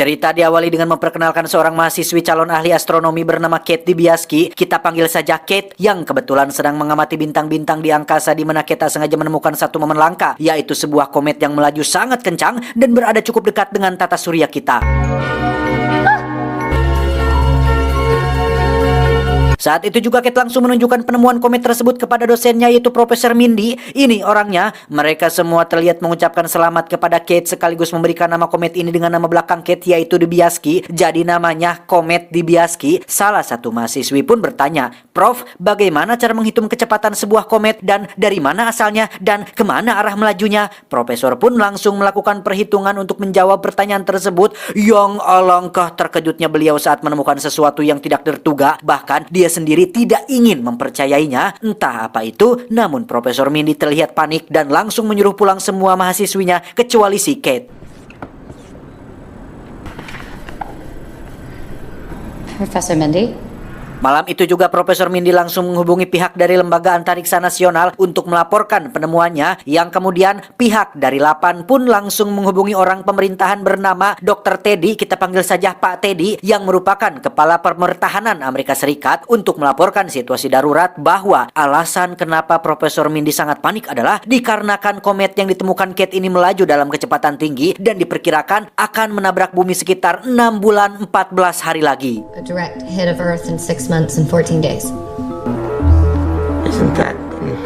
Cerita diawali dengan memperkenalkan seorang mahasiswi calon ahli astronomi bernama Kate Dibiasky. Kita panggil saja Kate, yang kebetulan sedang mengamati bintang-bintang di angkasa, di mana Kate sengaja menemukan satu momen langka, yaitu sebuah komet yang melaju sangat kencang dan berada cukup dekat dengan tata surya kita. Saat itu juga Kate langsung menunjukkan penemuan komet tersebut kepada dosennya, yaitu Profesor Mindy. Ini orangnya. Mereka semua terlihat mengucapkan selamat kepada Kate sekaligus memberikan nama komet ini dengan nama belakang Kate, yaitu Dibiasky. Jadi namanya Komet Dibiasky. Salah satu mahasiswi pun bertanya, "Prof, bagaimana cara menghitung kecepatan sebuah komet dan dari mana asalnya dan kemana arah melajunya?" Profesor pun langsung melakukan perhitungan untuk menjawab pertanyaan tersebut. Yang alangkah terkejutnya beliau saat menemukan sesuatu yang tidak terduga. Bahkan dia sendiri tidak ingin mempercayainya. Entah apa itu, namun Profesor Mindy terlihat panik dan langsung menyuruh pulang semua mahasiswinya kecuali si Kate. Professor Mindy? Malam itu juga Profesor Mindy langsung menghubungi pihak dari Lembaga Antariksa Nasional untuk melaporkan penemuannya, yang kemudian pihak dari LAPAN pun langsung menghubungi orang pemerintahan bernama Dr. Teddy, kita panggil saja Pak Teddy, yang merupakan Kepala Pemertahanan Amerika Serikat, untuk melaporkan situasi darurat bahwa alasan kenapa Profesor Mindy sangat panik adalah dikarenakan komet yang ditemukan Kate ini melaju dalam kecepatan tinggi dan diperkirakan akan menabrak bumi sekitar 6 bulan 14 hari lagi. A direct hit of Earth in 6 months and 14 days. Isn't that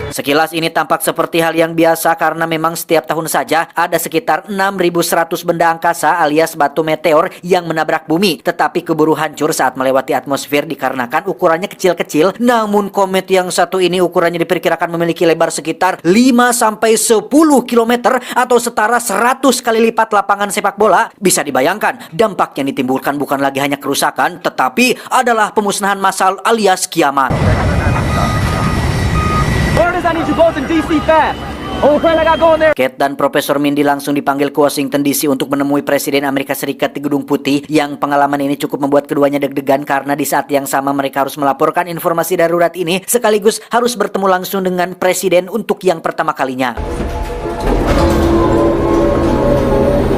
Sekilas ini tampak seperti hal yang biasa karena memang setiap tahun saja ada sekitar 6.100 benda angkasa alias batu meteor yang menabrak bumi, tetapi keburu hancur saat melewati atmosfer dikarenakan ukurannya kecil-kecil. Namun komet yang satu ini ukurannya diperkirakan memiliki lebar sekitar 5-10 km atau setara 100 kali lipat lapangan sepak bola. Bisa dibayangkan, dampak yang ditimbulkan bukan lagi hanya kerusakan, tetapi adalah pemusnahan massal alias kiamat. Kate dan Profesor Mindy langsung dipanggil ke Washington DC untuk menemui Presiden Amerika Serikat di Gedung Putih, yang pengalaman ini cukup membuat keduanya deg-degan karena di saat yang sama mereka harus melaporkan informasi darurat ini sekaligus harus bertemu langsung dengan Presiden untuk yang pertama kalinya.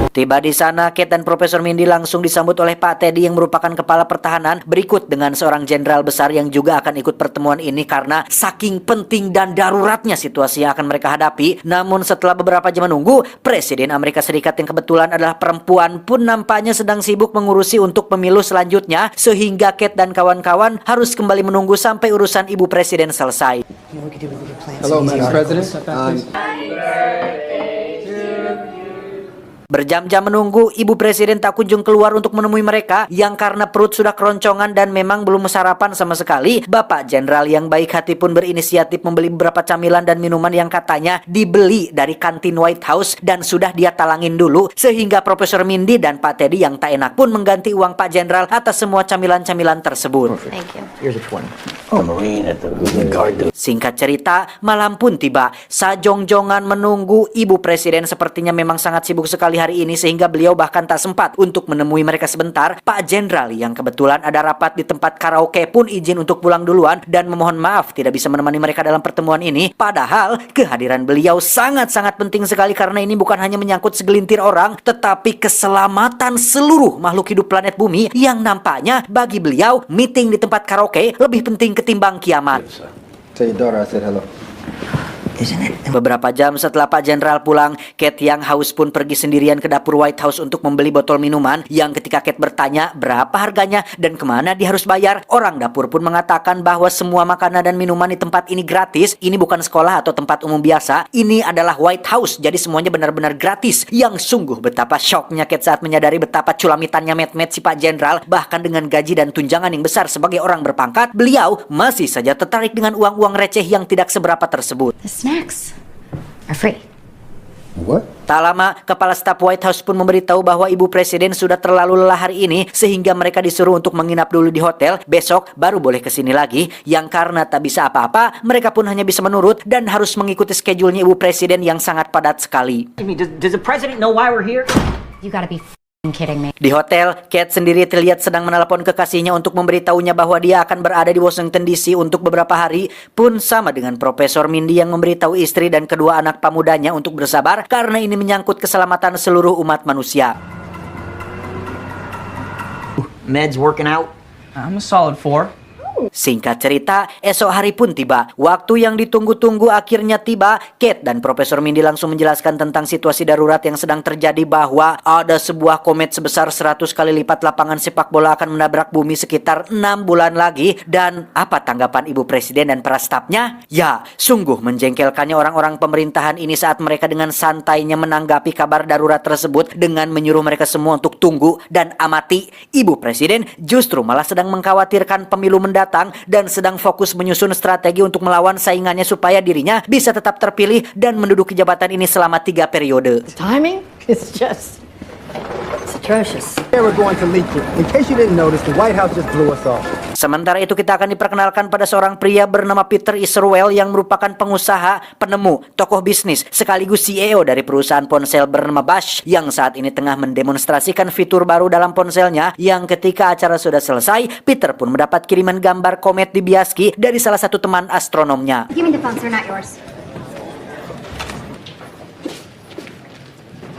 Tiba di sana, Kate dan Profesor Mindy langsung disambut oleh Pak Teddy yang merupakan Kepala Pertahanan, berikut dengan seorang jenderal besar yang juga akan ikut pertemuan ini karena saking penting dan daruratnya situasi yang akan mereka hadapi. Namun setelah beberapa jam menunggu, Presiden Amerika Serikat yang kebetulan adalah perempuan pun nampaknya sedang sibuk mengurusi untuk pemilu selanjutnya, sehingga Kate dan kawan-kawan harus kembali menunggu sampai urusan Ibu Presiden selesai. Hello, Madam President. Berjam-jam menunggu, Ibu Presiden tak kunjung keluar untuk menemui mereka, yang karena perut sudah keroncongan dan memang belum sarapan sama sekali. Bapak Jenderal yang baik hati pun berinisiatif membeli beberapa camilan dan minuman yang katanya dibeli dari kantin White House dan sudah dia talangin dulu, sehingga Profesor Mindy dan Pak Teddy yang tak enak pun mengganti uang Pak Jenderal atas semua camilan-camilan tersebut. Thank you. Here's a 20. Oh, Marine at the Guard. Singkat cerita, malam pun tiba. Sajongjongan menunggu, Ibu Presiden sepertinya memang sangat sibuk sekali hari ini sehingga beliau bahkan tak sempat untuk menemui mereka sebentar. Pak Jenderal yang kebetulan ada rapat di tempat karaoke pun izin untuk pulang duluan dan memohon maaf tidak bisa menemani mereka dalam pertemuan ini. Padahal kehadiran beliau sangat-sangat penting sekali karena ini bukan hanya menyangkut segelintir orang, tetapi keselamatan seluruh makhluk hidup planet bumi, yang nampaknya bagi beliau meeting di tempat karaoke lebih penting ketimbang kiamat. Tell your daughter I said hello. Beberapa jam setelah Pak Jenderal pulang, Kate yang haus pun pergi sendirian ke dapur White House untuk membeli botol minuman, yang ketika Kate bertanya berapa harganya dan kemana dia harus bayar, orang dapur pun mengatakan bahwa semua makanan dan minuman di tempat ini gratis. Ini bukan sekolah atau tempat umum biasa, ini adalah White House, jadi semuanya benar-benar gratis. Yang sungguh betapa syoknya Kate saat menyadari betapa culamitannya met-met si Pak Jenderal. Bahkan dengan gaji dan tunjangan yang besar sebagai orang berpangkat, beliau masih saja tertarik dengan uang-uang receh yang tidak seberapa tersebut. The snacks are free. What? Tak lama, Kepala Staf White House pun memberitahu bahwa Ibu Presiden sudah terlalu lelah hari ini, sehingga mereka disuruh untuk menginap dulu di hotel. Besok baru boleh kesini lagi. Yang karena tak bisa apa-apa, mereka pun hanya bisa menurut dan harus mengikuti schedule-nya Ibu Presiden yang sangat padat sekali. Does the president know why we're here? You gotta be kidding me. Di hotel, Kate sendiri terlihat sedang menelepon kekasihnya untuk memberitahunya bahwa dia akan berada di Washington DC untuk beberapa hari, pun sama dengan Profesor Mindy yang memberitahu istri dan kedua anak pamudanya untuk bersabar karena ini menyangkut keselamatan seluruh umat manusia. Meds working out? I'm a solid 4. Singkat cerita, esok hari pun tiba. Waktu yang ditunggu-tunggu akhirnya tiba. Kate dan Profesor Mindy langsung menjelaskan tentang situasi darurat yang sedang terjadi, bahwa ada sebuah komet sebesar 100 kali lipat lapangan sepak bola akan menabrak bumi sekitar 6 bulan lagi. Dan apa tanggapan Ibu Presiden dan para stafnya? Ya, sungguh menjengkelkannya orang-orang pemerintahan ini saat mereka dengan santainya menanggapi kabar darurat tersebut dengan menyuruh mereka semua untuk tunggu dan amati. Ibu Presiden justru malah sedang mengkhawatirkan pemilu mendatang dan sedang fokus menyusun strategi untuk melawan saingannya supaya dirinya bisa tetap terpilih dan menduduki jabatan ini selama 3 periode. Timing is just, it's atrocious. They were going to leak it. In case you didn't notice, the White House just blew us off. Sementara itu kita akan diperkenalkan pada seorang pria bernama Peter Israel yang merupakan pengusaha, penemu, tokoh bisnis, sekaligus CEO dari perusahaan ponsel bernama Bosch yang saat ini tengah mendemonstrasikan fitur baru dalam ponselnya, yang ketika acara sudah selesai, Peter pun mendapat kiriman gambar komet di Biaski dari salah satu teman astronomnya. Give me the phones, they're not yours.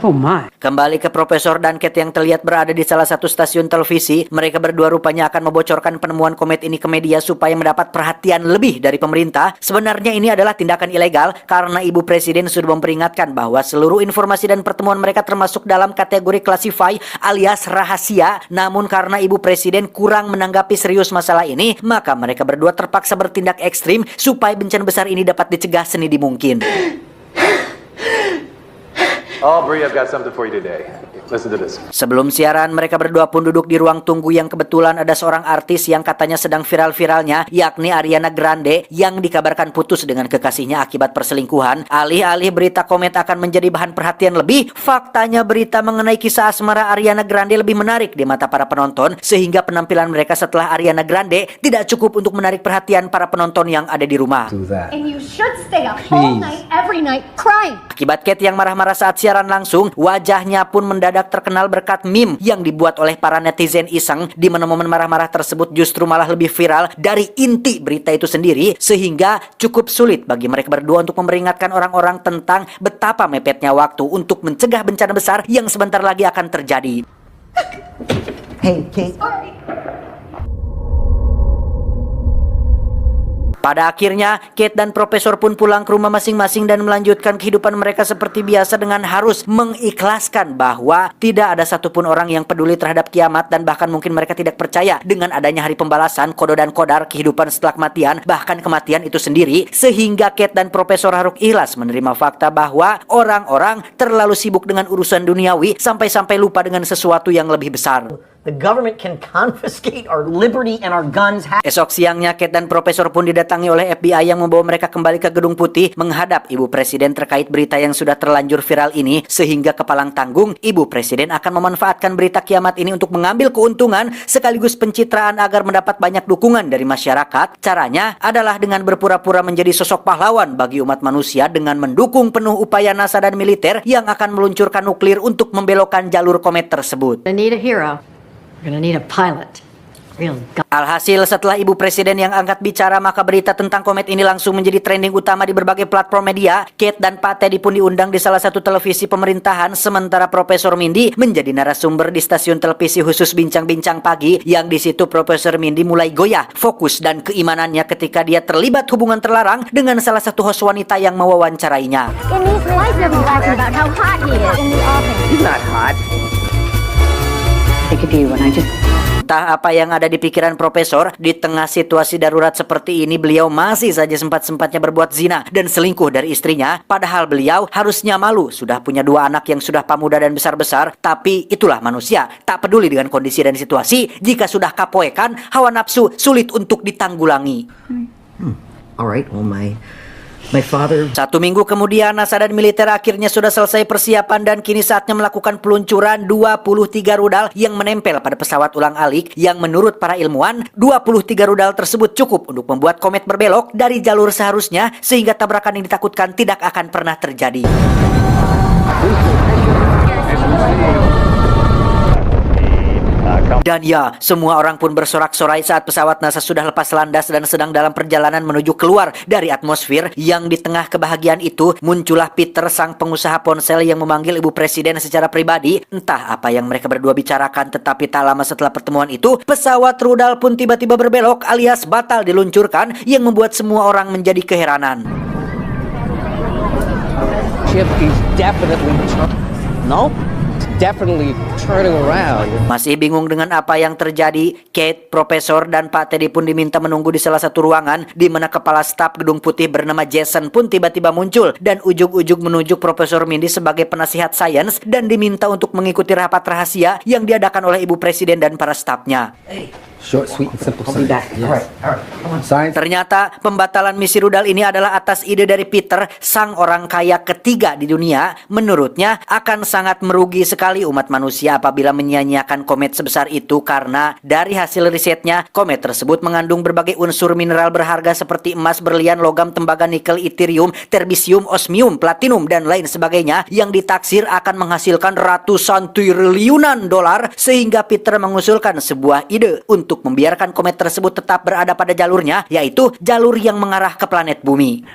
Oh my. Kembali ke Profesor dan Kate yang terlihat berada di salah satu stasiun televisi. Mereka berdua rupanya akan membocorkan penemuan komet ini ke media supaya mendapat perhatian lebih dari pemerintah. Sebenarnya ini adalah tindakan ilegal karena Ibu Presiden sudah memperingatkan bahwa seluruh informasi dan pertemuan mereka termasuk dalam kategori classify alias rahasia. Namun karena Ibu Presiden kurang menanggapi serius masalah ini, maka mereka berdua terpaksa bertindak ekstrim supaya bencana besar ini dapat dicegah senidi mungkin. Oh, Bree, I've got something for you today. Listen to this. Sebelum siaran, mereka berdua pun duduk di ruang tunggu yang kebetulan ada seorang artis yang katanya sedang viral-viralnya, yakni Ariana Grande, yang dikabarkan putus dengan kekasihnya akibat perselingkuhan. Alih-alih berita komet akan menjadi bahan perhatian lebih, faktanya berita mengenai kisah asmara Ariana Grande lebih menarik di mata para penonton, sehingga penampilan mereka setelah Ariana Grande tidak cukup untuk menarik perhatian para penonton yang ada di rumah. Do that. And you should stay up all night, every night, crying. Akibat Kate yang marah-marah saat siaran langsung, wajahnya pun mendadak terkenal berkat meme yang dibuat oleh para netizen iseng, di mana momen marah-marah tersebut justru malah lebih viral dari inti berita itu sendiri, sehingga cukup sulit bagi mereka berdua untuk memperingatkan orang-orang tentang betapa mepetnya waktu untuk mencegah bencana besar yang sebentar lagi akan terjadi. Hey, Kate. Pada akhirnya, Kate dan Profesor pun pulang ke rumah masing-masing dan melanjutkan kehidupan mereka seperti biasa dengan harus mengikhlaskan bahwa tidak ada satupun orang yang peduli terhadap kiamat, dan bahkan mungkin mereka tidak percaya dengan adanya hari pembalasan, kodo dan kodar, kehidupan setelah kematian, bahkan kematian itu sendiri, sehingga Kate dan Profesor harus ikhlas menerima fakta bahwa orang-orang terlalu sibuk dengan urusan duniawi sampai-sampai lupa dengan sesuatu yang lebih besar. The government can confiscate our liberty and our guns. Esok siangnya, Kate dan Profesor pun didatangi oleh FBI yang membawa mereka kembali ke Gedung Putih menghadap Ibu Presiden terkait berita yang sudah terlanjur viral ini, sehingga kepalang tanggung Ibu Presiden akan memanfaatkan berita kiamat ini untuk mengambil keuntungan sekaligus pencitraan agar mendapat banyak dukungan dari masyarakat. Caranya adalah dengan berpura-pura menjadi sosok pahlawan bagi umat manusia dengan mendukung penuh upaya NASA dan militer yang akan meluncurkan nuklir untuk membelokkan jalur komet tersebut. I need a hero. We're gonna need a pilot. Real guy. Alhasil, setelah Ibu Presiden yang angkat bicara, maka berita tentang komet ini langsung menjadi trending utama di berbagai platform media. Kate dan Pak Teddy pun diundang di salah satu televisi pemerintahan, sementara Profesor Mindy menjadi narasumber di stasiun televisi khusus Bincang-Bincang Pagi, yang di situ Profesor Mindy mulai goyah fokus dan keimanannya ketika dia terlibat hubungan terlarang dengan salah satu host wanita yang mewawancarainya. In these slides, I'm talking about how hot he is in the office. He's not hot. Take a view when I just... Entah apa yang ada di pikiran Profesor, di tengah situasi darurat seperti ini beliau masih saja sempat-sempatnya berbuat zina dan selingkuh dari istrinya, padahal beliau harusnya malu, sudah punya 2 anak yang sudah pamuda dan besar-besar. Tapi itulah manusia, tak peduli dengan kondisi dan situasi, jika sudah kapoekan, hawa nafsu sulit untuk ditanggulangi. All right, well, my father... 1 minggu kemudian, NASA dan militer akhirnya sudah selesai persiapan dan kini saatnya melakukan peluncuran 23 rudal yang menempel pada pesawat ulang-alik, yang menurut para ilmuwan 23 rudal tersebut cukup untuk membuat komet berbelok dari jalur seharusnya, sehingga tabrakan yang ditakutkan tidak akan pernah terjadi. Dan ya, semua orang pun bersorak-sorai saat pesawat NASA sudah lepas landas dan sedang dalam perjalanan menuju keluar dari atmosfer. Yang di tengah kebahagiaan itu, muncullah Peter, sang pengusaha ponsel yang memanggil ibu presiden secara pribadi. Entah apa yang mereka berdua bicarakan, tetapi tak lama setelah pertemuan itu, pesawat rudal pun tiba-tiba berbelok alias batal diluncurkan, yang membuat semua orang menjadi keheranan. Ship is definitely definitely turning around. Masih bingung dengan apa yang terjadi, Kate, Profesor, dan Pak Teddy pun diminta menunggu di salah satu ruangan di mana kepala staf Gedung Putih bernama Jason pun tiba-tiba muncul dan ujug-ujug menunjuk Profesor Mindy sebagai penasihat sains dan diminta untuk mengikuti rapat rahasia yang diadakan oleh Ibu Presiden dan para stafnya. Short, sweet, and simple. I'll be back. Yes. All right. Come on. Science. Ternyata pembatalan misi rudal ini adalah atas ide dari Peter, sang orang kaya ketiga di dunia. Menurutnya akan sangat merugi sekali umat manusia apabila menyia-nyiakan komet sebesar itu, karena dari hasil risetnya, komet tersebut mengandung berbagai unsur mineral berharga seperti emas, berlian, logam, tembaga, nikel, yttrium, terbisium, osmium, platinum, dan lain sebagainya yang ditaksir akan menghasilkan ratusan triliunan dolar, sehingga Peter mengusulkan sebuah ide untuk membiarkan komet tersebut tetap berada pada jalurnya, yaitu jalur yang mengarah ke planet bumi.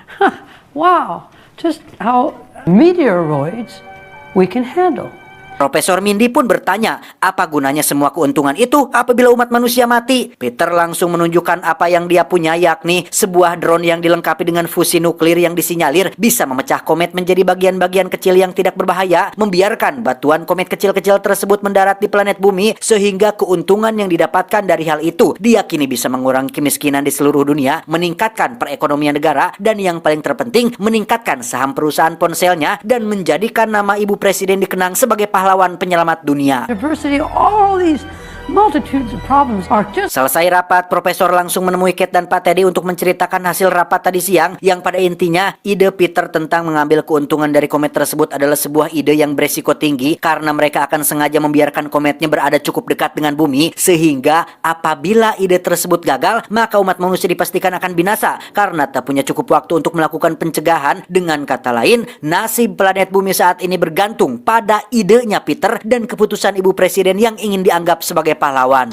Wow. Just how meteoroids we can handle. Profesor Mindy pun bertanya, apa gunanya semua keuntungan itu apabila umat manusia mati? Peter langsung menunjukkan apa yang dia punya, yakni sebuah drone yang dilengkapi dengan fusi nuklir yang disinyalir bisa memecah komet menjadi bagian-bagian kecil yang tidak berbahaya, membiarkan batuan komet kecil-kecil tersebut mendarat di planet bumi, sehingga keuntungan yang didapatkan dari hal itu diyakini bisa mengurangi kemiskinan di seluruh dunia, meningkatkan perekonomian negara, dan yang paling terpenting, meningkatkan saham perusahaan ponselnya dan menjadikan nama Ibu Presiden dikenang sebagai pahlawan penyelamat dunia. Diversity, all these multitudes of problems are just... Selesai rapat, Profesor langsung menemui Kate dan Pak Teddy untuk menceritakan hasil rapat tadi siang, yang pada intinya ide Peter tentang mengambil keuntungan dari komet tersebut adalah sebuah ide yang beresiko tinggi, karena mereka akan sengaja membiarkan kometnya berada cukup dekat dengan bumi, sehingga apabila ide tersebut gagal, maka umat manusia dipastikan akan binasa karena tak punya cukup waktu untuk melakukan pencegahan. Dengan kata lain, nasib planet bumi saat ini bergantung pada idenya Peter dan keputusan Ibu Presiden yang ingin dianggap sebagai pahlawan.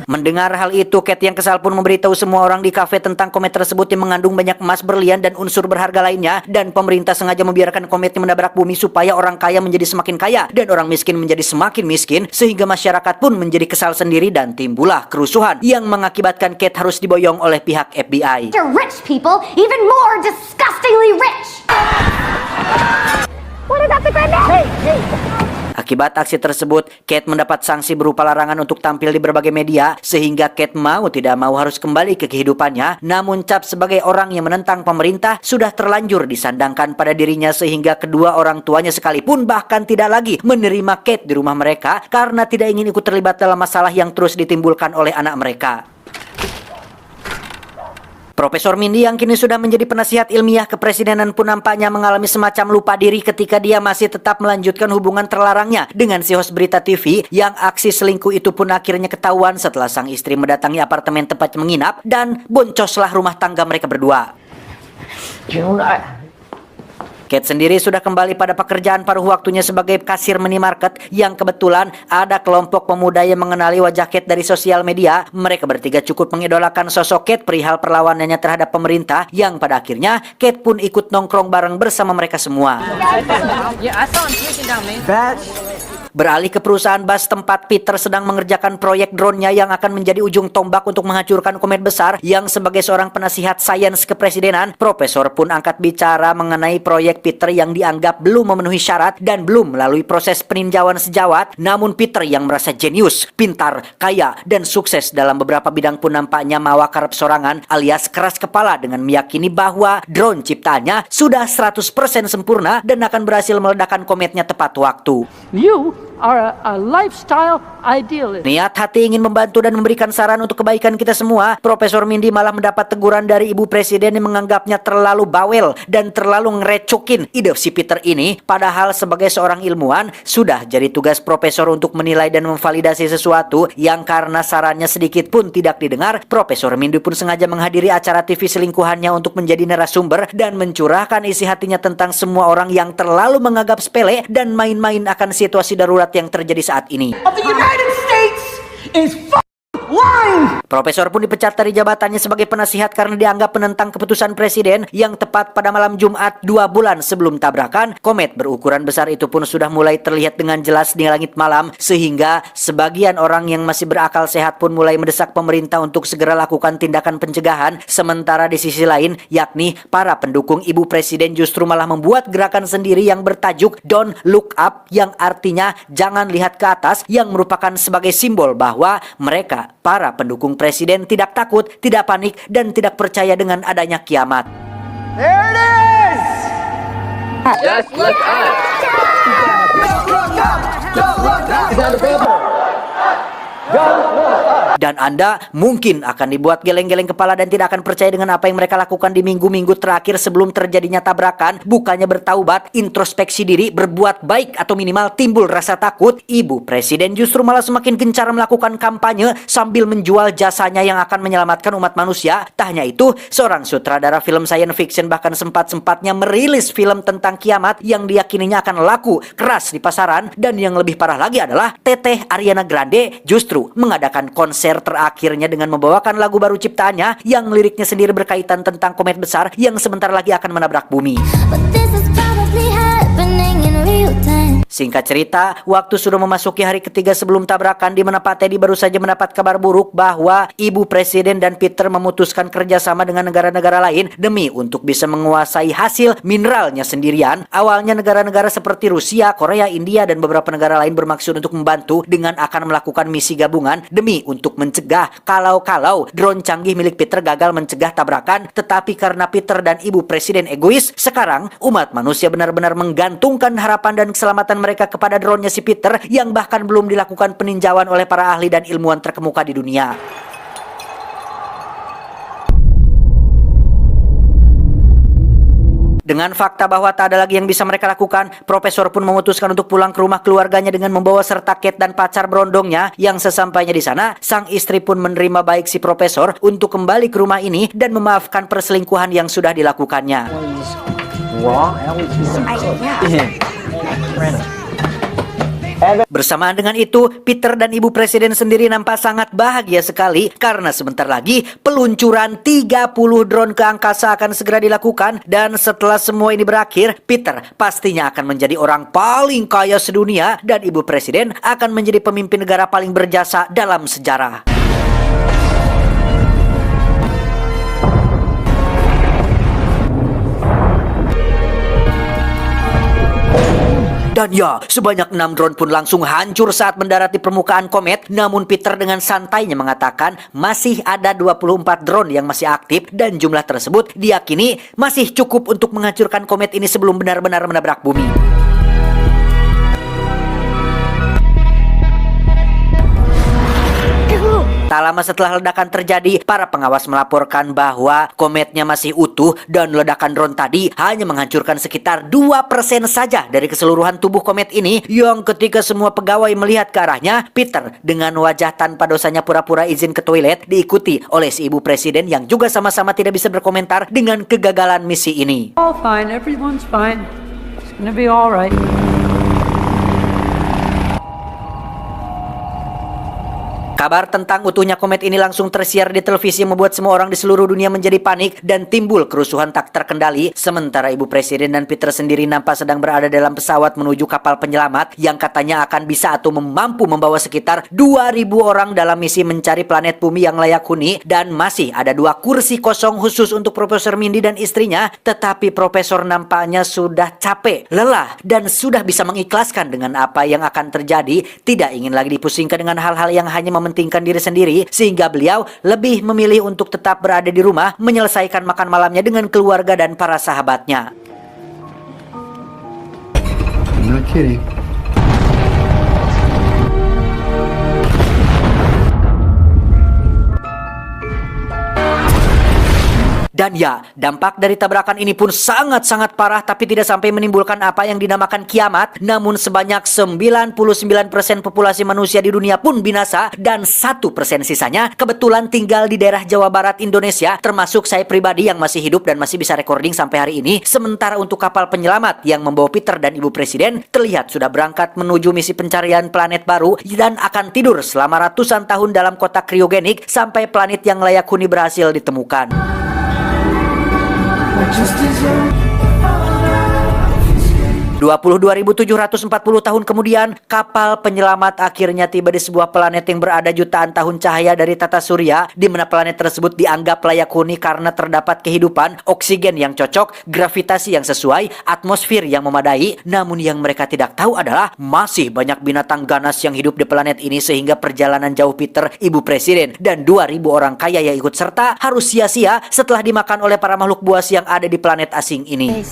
Mendengar hal itu, Kate yang kesal pun memberitahu semua orang di kafe tentang komet tersebut yang mengandung banyak emas, berlian, dan unsur berharga lainnya, dan pemerintah sengaja membiarkan kometnya menabrak bumi supaya orang kaya menjadi semakin kaya dan orang miskin menjadi semakin miskin, sehingga masyarakat pun menjadi kesal sendiri dan timbullah kerusuhan yang mengakibatkan Kate harus diboyong oleh pihak FBI. The rich people, even more disgustingly rich! What about the granddad? Hey! Akibat aksi tersebut, Kate mendapat sanksi berupa larangan untuk tampil di berbagai media, sehingga Kate mau tidak mau harus kembali ke kehidupannya. Namun cap sebagai orang yang menentang pemerintah sudah terlanjur disandangkan pada dirinya, sehingga kedua orang tuanya sekalipun bahkan tidak lagi menerima Kate di rumah mereka karena tidak ingin ikut terlibat dalam masalah yang terus ditimbulkan oleh anak mereka. Profesor Mindy yang kini sudah menjadi penasihat ilmiah kepresidenan pun nampaknya mengalami semacam lupa diri ketika dia masih tetap melanjutkan hubungan terlarangnya dengan si host berita TV, yang aksi selingkuh itu pun akhirnya ketahuan setelah sang istri mendatangi apartemen tempat menginap dan boncoslah rumah tangga mereka berdua. Kate sendiri sudah kembali pada pekerjaan paruh waktunya sebagai kasir minimarket, yang kebetulan ada kelompok pemuda yang mengenali wajah Kate dari sosial media. Mereka bertiga cukup mengidolakan sosok Kate perihal perlawanannya terhadap pemerintah, yang pada akhirnya Kate pun ikut nongkrong bareng bersama mereka semua. Yeah, I saw him taking down, man. Beralih ke perusahaan bus tempat Peter sedang mengerjakan proyek drone-nya yang akan menjadi ujung tombak untuk menghancurkan komet besar, yang sebagai seorang penasihat sains kepresidenan, Profesor pun angkat bicara mengenai proyek Peter yang dianggap belum memenuhi syarat dan belum melalui proses peninjauan sejawat. Namun Peter yang merasa jenius, pintar, kaya, dan sukses dalam beberapa bidang pun nampaknya mawakarep sorangan alias keras kepala dengan meyakini bahwa drone ciptaannya sudah 100% sempurna dan akan berhasil meledakkan kometnya tepat waktu. You are a lifestyle idealist. Niat hati ingin membantu dan memberikan saran untuk kebaikan kita semua, Profesor Mindy malah mendapat teguran dari Ibu Presiden yang menganggapnya terlalu bawel dan terlalu ngerecokin ide si Peter ini. Padahal sebagai seorang ilmuwan, sudah jadi tugas Profesor untuk menilai dan memvalidasi sesuatu, yang karena sarannya sedikit pun tidak didengar, Profesor Mindy pun sengaja menghadiri acara TV selingkuhannya untuk menjadi narasumber dan mencurahkan isi hatinya tentang semua orang yang terlalu menganggap sepele dan main-main akan situasi darurat darurat yang terjadi saat ini. Of the United States is lying. Profesor pun dipecat dari jabatannya sebagai penasihat karena dianggap menentang keputusan presiden yang tepat pada malam Jumat 2 bulan sebelum tabrakan. Komet berukuran besar itu pun sudah mulai terlihat dengan jelas di langit malam, sehingga sebagian orang yang masih berakal sehat pun mulai mendesak pemerintah untuk segera lakukan tindakan pencegahan. Sementara di sisi lain, yakni para pendukung ibu presiden justru malah membuat gerakan sendiri yang bertajuk Don't Look Up, yang artinya jangan lihat ke atas, yang merupakan sebagai simbol bahwa mereka, para pendukung presiden, tidak takut, tidak panik, dan tidak percaya dengan adanya kiamat. There it is. Just look up. Dan Anda mungkin akan dibuat geleng-geleng kepala dan tidak akan percaya dengan apa yang mereka lakukan di minggu-minggu terakhir sebelum terjadinya tabrakan. Bukannya bertaubat, introspeksi diri, berbuat baik, atau minimal timbul rasa takut, ibu presiden justru malah semakin gencar melakukan kampanye sambil menjual jasanya yang akan menyelamatkan umat manusia. Tak hanya itu, seorang sutradara film science fiction bahkan sempat-sempatnya merilis film tentang kiamat yang diyakininya akan laku keras di pasaran. Dan yang lebih parah lagi adalah Teteh Ariana Grande justru mengadakan konser terakhirnya dengan membawakan lagu baru ciptaannya yang liriknya sendiri berkaitan tentang komet besar yang sebentar lagi akan menabrak bumi. Singkat cerita, waktu sudah memasuki hari ketiga sebelum tabrakan, di mana Pak Teddy baru saja mendapat kabar buruk bahwa ibu presiden dan Peter memutuskan kerjasama dengan negara-negara lain demi untuk bisa menguasai hasil mineralnya sendirian. Awalnya negara-negara seperti Rusia, Korea, India, dan beberapa negara lain bermaksud untuk membantu dengan akan melakukan misi gabungan demi untuk mencegah kalau drone canggih milik Peter gagal mencegah tabrakan. Tetapi karena Peter dan ibu presiden egois, sekarang umat manusia benar-benar menggantungkan harapan dan keselamatan mereka kepada drone-nya si Peter yang bahkan belum dilakukan peninjauan oleh para ahli dan ilmuwan terkemuka di dunia. Dengan fakta bahwa tak ada lagi yang bisa mereka lakukan, Profesor pun memutuskan untuk pulang ke rumah keluarganya dengan membawa serta Kate dan pacar berondongnya. Yang sesampainya di sana, sang istri pun menerima baik si Profesor untuk kembali ke rumah ini dan memaafkan perselingkuhan yang sudah dilakukannya. Bersamaan dengan itu, Peter dan ibu presiden sendiri nampak sangat bahagia sekali karena sebentar lagi peluncuran 30 drone ke angkasa akan segera dilakukan. Dan setelah semua ini berakhir, Peter pastinya akan menjadi orang paling kaya sedunia dan ibu presiden akan menjadi pemimpin negara paling berjasa dalam sejarah. Dan ya, sebanyak 6 drone pun langsung hancur saat mendarat di permukaan komet. Namun Peter dengan santainya mengatakan masih ada 24 drone yang masih aktif dan jumlah tersebut diyakini masih cukup untuk menghancurkan komet ini sebelum benar-benar menabrak bumi. Tak lama setelah ledakan terjadi, para pengawas melaporkan bahwa kometnya masih utuh dan ledakan drone tadi hanya menghancurkan sekitar 2% saja dari keseluruhan tubuh komet ini. Yang ketika semua pegawai melihat ke arahnya, Peter dengan wajah tanpa dosanya pura-pura izin ke toilet diikuti oleh si ibu presiden yang juga sama-sama tidak bisa berkomentar dengan kegagalan misi ini. All fine, everyone's fine. It's gonna be all right. Kabar tentang utuhnya komet ini langsung tersiar di televisi yang membuat semua orang di seluruh dunia menjadi panik dan timbul kerusuhan tak terkendali. Sementara ibu presiden dan Peter sendiri nampak sedang berada dalam pesawat menuju kapal penyelamat yang katanya akan bisa atau mampu membawa sekitar 2.000 orang dalam misi mencari planet bumi yang layak huni. Dan masih ada 2 kursi kosong khusus untuk Profesor Mindy dan istrinya. Tetapi Profesor nampaknya sudah capek, lelah, dan sudah bisa mengikhlaskan dengan apa yang akan terjadi. Tidak ingin lagi dipusingkan dengan hal-hal yang hanya mementingkan diri sendiri, sehingga beliau lebih memilih untuk tetap berada di rumah menyelesaikan makan malamnya dengan keluarga dan para sahabatnya. I'm not kidding. Dan ya, dampak dari tabrakan ini pun sangat-sangat parah tapi tidak sampai menimbulkan apa yang dinamakan kiamat. Namun sebanyak 99% populasi manusia di dunia pun binasa dan 1% sisanya kebetulan tinggal di daerah Jawa Barat Indonesia, termasuk saya pribadi yang masih hidup dan masih bisa recording sampai hari ini. Sementara untuk kapal penyelamat yang membawa Peter dan Ibu Presiden terlihat sudah berangkat menuju misi pencarian planet baru dan akan tidur selama ratusan tahun dalam kotak kriogenik sampai planet yang layak huni berhasil ditemukan. 22.740 tahun kemudian, kapal penyelamat akhirnya tiba di sebuah planet yang berada jutaan tahun cahaya dari tata surya, di mana planet tersebut dianggap layak huni karena terdapat kehidupan, oksigen yang cocok, gravitasi yang sesuai, atmosfer yang memadai. Namun yang mereka tidak tahu adalah masih banyak binatang ganas yang hidup di planet ini, sehingga perjalanan jauh Peter, Ibu Presiden, dan 2.000 orang kaya yang ikut serta harus sia-sia setelah dimakan oleh para makhluk buas yang ada di planet asing ini.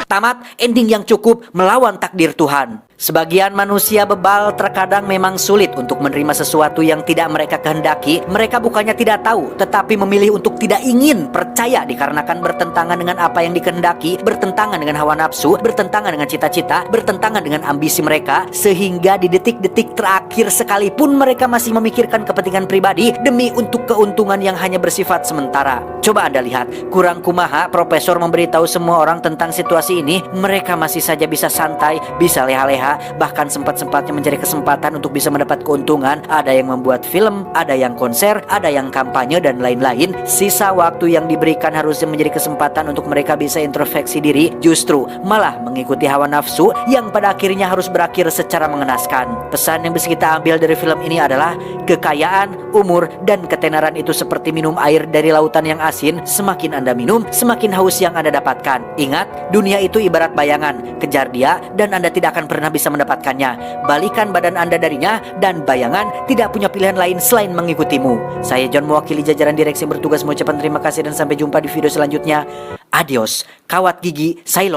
Tamat ending yang cukup melawan takdir Tuhan. Sebagian manusia bebal terkadang memang sulit untuk menerima sesuatu yang tidak mereka kehendaki. Mereka bukannya tidak tahu, tetapi memilih untuk tidak ingin percaya dikarenakan bertentangan dengan apa yang dikehendaki, bertentangan dengan hawa nafsu, bertentangan dengan cita-cita, bertentangan dengan ambisi mereka, sehingga di detik-detik terakhir sekalipun mereka masih memikirkan kepentingan pribadi demi untuk keuntungan yang hanya bersifat sementara. Coba Anda lihat, kurang kumaha profesor memberitahu semua orang tentang situasi ini, mereka masih saja bisa santai, bisa leha-leha, bahkan sempat-sempatnya mencari kesempatan untuk bisa mendapat keuntungan. Ada yang membuat film, ada yang konser, ada yang kampanye, dan lain-lain. Sisa waktu yang diberikan harusnya menjadi kesempatan untuk mereka bisa introspeksi diri, justru malah mengikuti hawa nafsu yang pada akhirnya harus berakhir secara mengenaskan. Pesan yang bisa kita ambil dari film ini adalah kekayaan, umur, dan ketenaran itu seperti minum air dari lautan yang asin. Semakin Anda minum, semakin haus yang Anda dapatkan. Ingat, dunia itu ibarat bayangan. Kejar dia dan Anda tidak akan pernah bisa mendapatkannya. Balikan badan Anda darinya dan bayangan tidak punya pilihan lain selain mengikutimu. Saya John, mewakili jajaran direksi yang bertugas, mengucapkan terima kasih dan sampai jumpa di video selanjutnya. Adios, kawat gigi, Sailor.